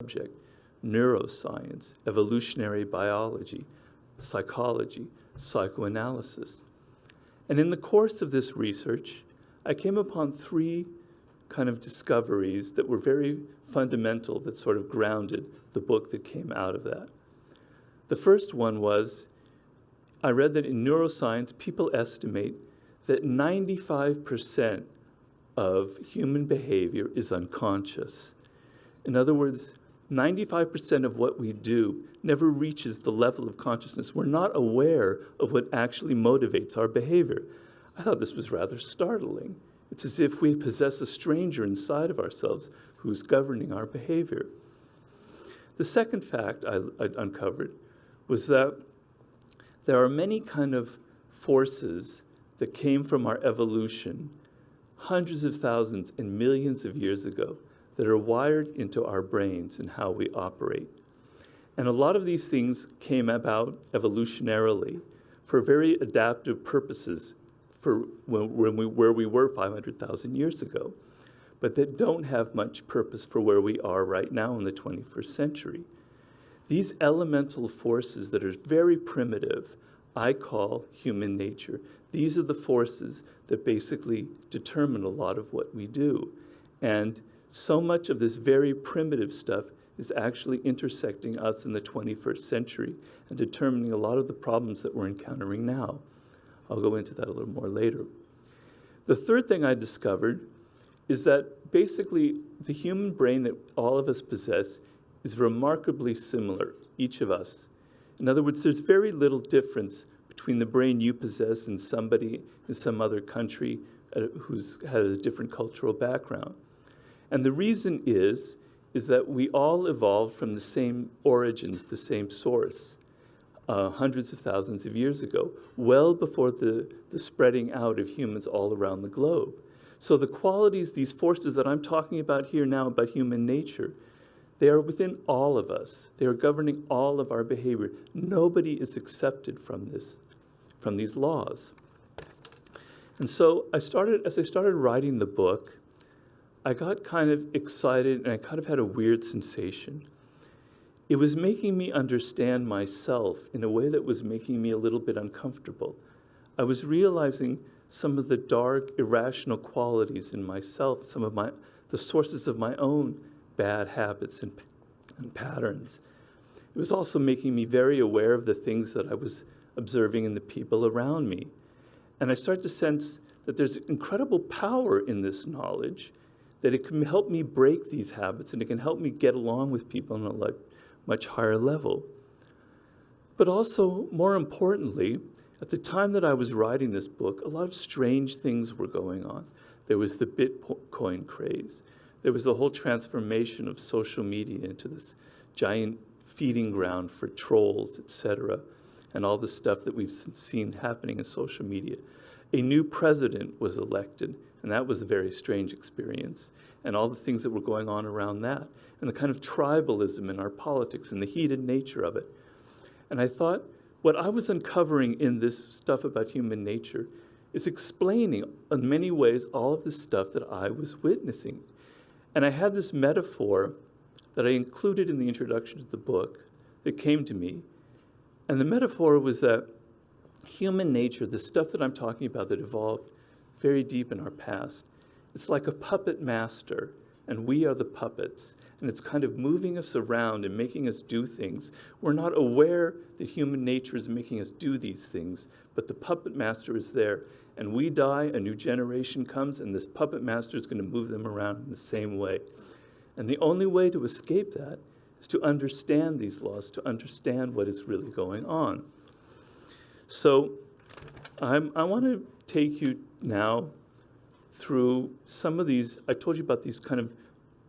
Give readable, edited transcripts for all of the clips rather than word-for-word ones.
subject: neuroscience, evolutionary biology, psychology, psychoanalysis. And in the course of this research, I came upon three kind of discoveries that were very fundamental, that sort of grounded the book that came out of that. The first one was, I read that in neuroscience, people estimate that 95% of human behavior is unconscious. In other words, 95% of what we do never reaches the level of consciousness. We're not aware of what actually motivates our behavior. I thought this was rather startling. It's as if we possess a stranger inside of ourselves who's governing our behavior. The second fact I uncovered was that there are many kind of forces that came from our evolution hundreds of thousands and millions of years ago that are wired into our brains and how we operate. And a lot of these things came about evolutionarily for very adaptive purposes for where we were 500,000 years ago, but that don't have much purpose for where we are right now in the 21st century. These elemental forces that are very primitive, I call human nature. These are the forces that basically determine a lot of what we do. And so much of this very primitive stuff is actually intersecting us in the 21st century and determining a lot of the problems that we're encountering now. I'll go into that a little more later. The third thing I discovered is that basically the human brain that all of us possess is remarkably similar, each of us. In other words, there's very little difference between the brain you possess and somebody in some other country who's had a different cultural background. And the reason is that we all evolved from the same origins, the same source, hundreds of thousands of years ago, well before the spreading out of humans all around the globe. So the qualities, these forces that I'm talking about here now about human nature, they are within all of us. They are governing all of our behavior. Nobody is accepted from these laws. And so as I started writing the book, I got kind of excited and I kind of had a weird sensation. It was making me understand myself in a way that was making me a little bit uncomfortable. I was realizing some of the dark, irrational qualities in myself, some of the sources of my own bad habits and patterns. It was also making me very aware of the things that I was observing in the people around me. And I started to sense that there's incredible power in this knowledge, that it can help me break these habits and it can help me get along with people on a much higher level. But also, more importantly, at the time that I was writing this book, a lot of strange things were going on. There was the Bitcoin craze. There was the whole transformation of social media into this giant feeding ground for trolls, etc., and all the stuff that we've seen happening in social media. A new president was elected, and that was a very strange experience, and all the things that were going on around that, and the kind of tribalism in our politics and the heated nature of it. And I thought, what I was uncovering in this stuff about human nature is explaining, in many ways, all of the stuff that I was witnessing. And I had this metaphor that I included in the introduction to the book that came to me. And the metaphor was that human nature, the stuff that I'm talking about that evolved very deep in our past, it's like a puppet master, and we are the puppets. And it's kind of moving us around and making us do things. We're not aware that human nature is making us do these things, but the puppet master is there. And we die, a new generation comes, and this puppet master is going to move them around in the same way. And the only way to escape that is to understand these laws, to understand what is really going on. So I want to take you now through some of these. I told you about these kind of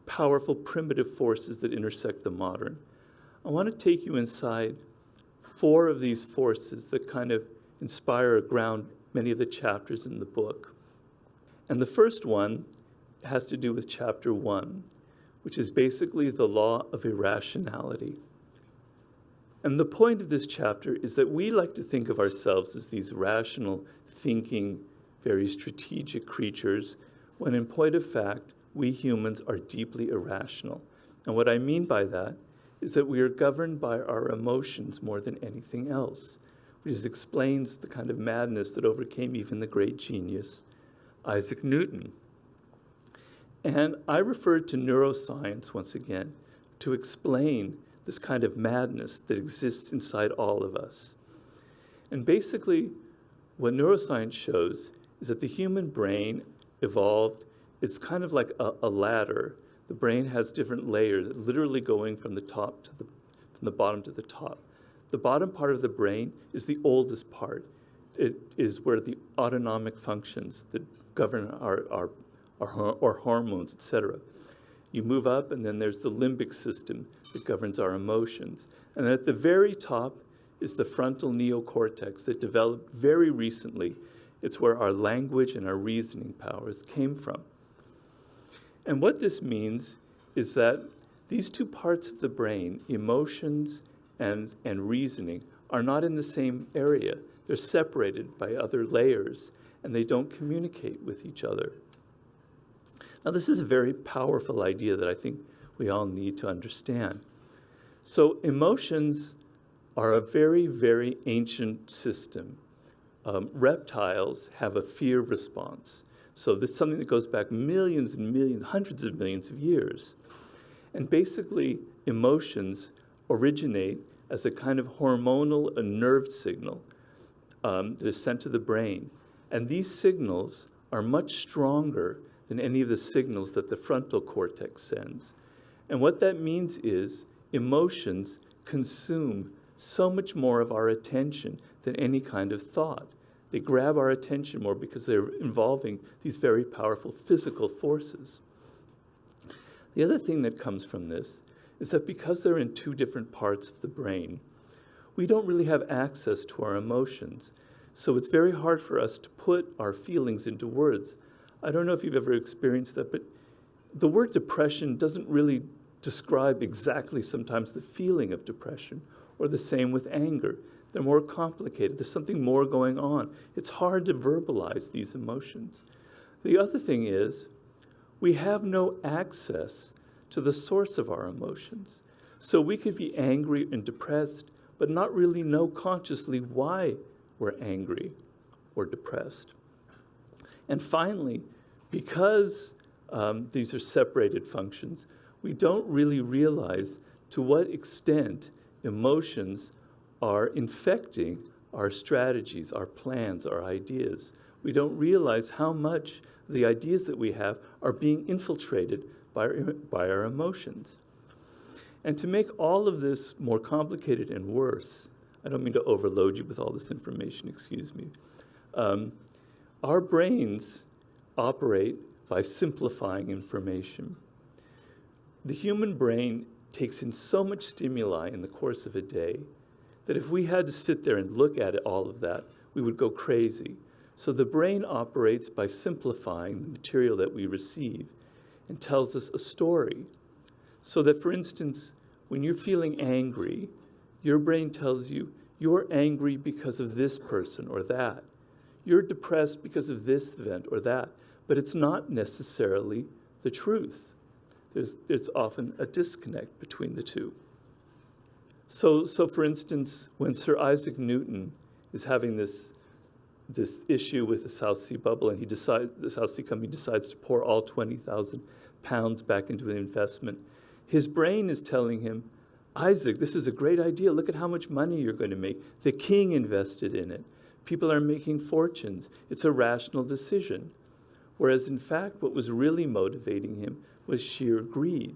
powerful primitive forces that intersect the modern. I want to take you inside 4 of these forces that kind of inspire or ground many of the chapters in the book. And the first one has to do with chapter 1, which is basically the law of irrationality. And the point of this chapter is that we like to think of ourselves as these rational, thinking, very strategic creatures, when in point of fact, we humans are deeply irrational. And what I mean by that is that we are governed by our emotions more than anything else, which explains the kind of madness that overcame even the great genius, Isaac Newton. And I referred to neuroscience once again to explain this kind of madness that exists inside all of us. And basically, what neuroscience shows is that the human brain evolved, it's kind of like a ladder. The brain has different layers, literally going from the top to from the bottom to the top. The bottom part of the brain is the oldest part. It is where the autonomic functions that govern our hormones, etc. You move up, and then there's the limbic system that governs our emotions. And then at the very top is the frontal neocortex that developed very recently. It's where our language and our reasoning powers came from. And what this means is that these two parts of the brain, emotions and reasoning, are not in the same area. They're separated by other layers, and they don't communicate with each other. Now, this is a very powerful idea that I think we all need to understand. So emotions are a very, very ancient system. Reptiles have a fear response. So this is something that goes back millions and millions, hundreds of millions of years. And basically, emotions originate as a kind of hormonal and nerve signal that is sent to the brain. And these signals are much stronger than any of the signals that the frontal cortex sends. And what that means is emotions consume so much more of our attention than any kind of thought. They grab our attention more because they're involving these very powerful physical forces. The other thing that comes from this is that because they're in two different parts of the brain, we don't really have access to our emotions. So it's very hard for us to put our feelings into words. I don't know if you've ever experienced that, but the word depression doesn't really describe exactly sometimes the feeling of depression, or the same with anger. They're more complicated. There's something more going on. It's hard to verbalize these emotions. The other thing is, we have no access to the source of our emotions. So we could be angry and depressed, but not really know consciously why we're angry or depressed. And finally, because these are separated functions, we don't really realize to what extent emotions are infecting our strategies, our plans, our ideas. We don't realize how much the ideas that we have are being infiltrated by our emotions. And to make all of this more complicated and worse, I don't mean to overload you with all this information, excuse me. Our brains operate by simplifying information. The human brain takes in so much stimuli in the course of a day that if we had to sit there and look at it, all of that, we would go crazy. So the brain operates by simplifying the material that we receive and tells us a story. So that, for instance, when you're feeling angry, your brain tells you, you're angry because of this person or that. You're depressed because of this event or that. But it's not necessarily the truth. There's often a disconnect between the two. So for instance, when Sir Isaac Newton is having this issue with the South Sea bubble, and the South Sea company decides to pour all 20,000 pounds back into an investment, his brain is telling him, Isaac, this is a great idea. Look at how much money you're going to make. The king invested in it. People are making fortunes. It's a rational decision. Whereas in fact, what was really motivating him was sheer greed.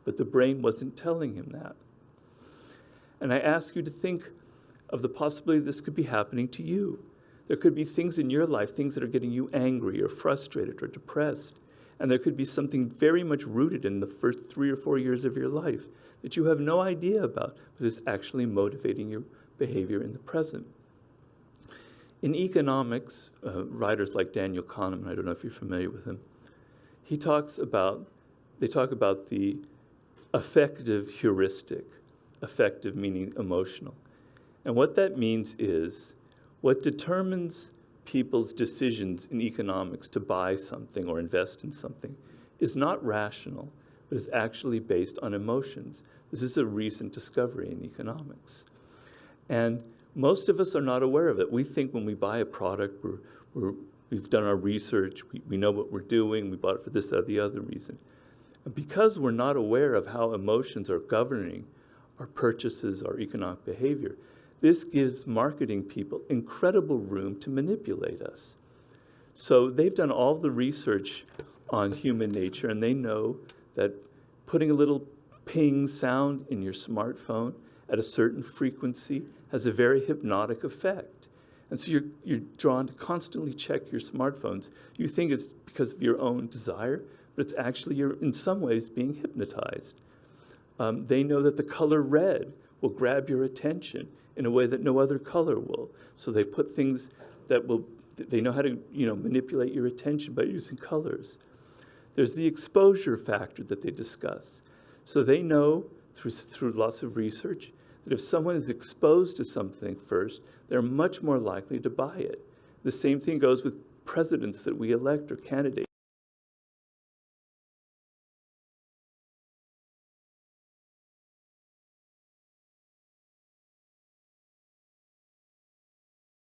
But the brain wasn't telling him that. And I ask you to think of the possibility this could be happening to you. There could be things in your life, things that are getting you angry or frustrated or depressed. And there could be something very much rooted in the first 3 or 4 years of your life that you have no idea about, but is actually motivating your behavior in the present. In economics, writers like Daniel Kahneman, I don't know if you're familiar with him, they talk about the effective heuristic, effective meaning emotional. And what that means is, what determines people's decisions in economics to buy something or invest in something is not rational, but is actually based on emotions. This is a recent discovery in economics. And most of us are not aware of it. We think when we buy a product, we've done our research, we know what we're doing, we bought it for this, that, or the other reason. And because we're not aware of how emotions are governing our purchases, our economic behavior, this gives marketing people incredible room to manipulate us. So they've done all the research on human nature, and they know that putting a little ping sound in your smartphone at a certain frequency has a very hypnotic effect. And so you're drawn to constantly check your smartphones. You think it's because of your own desire, but it's actually you're in some ways being hypnotized. They know that the color red will grab your attention in a way that no other color will. So they put things that will, they know how to manipulate your attention by using colors. There's the exposure factor that they discuss. So they know through lots of research that if someone is exposed to something first, they're much more likely to buy it. The same thing goes with presidents that we elect or candidates.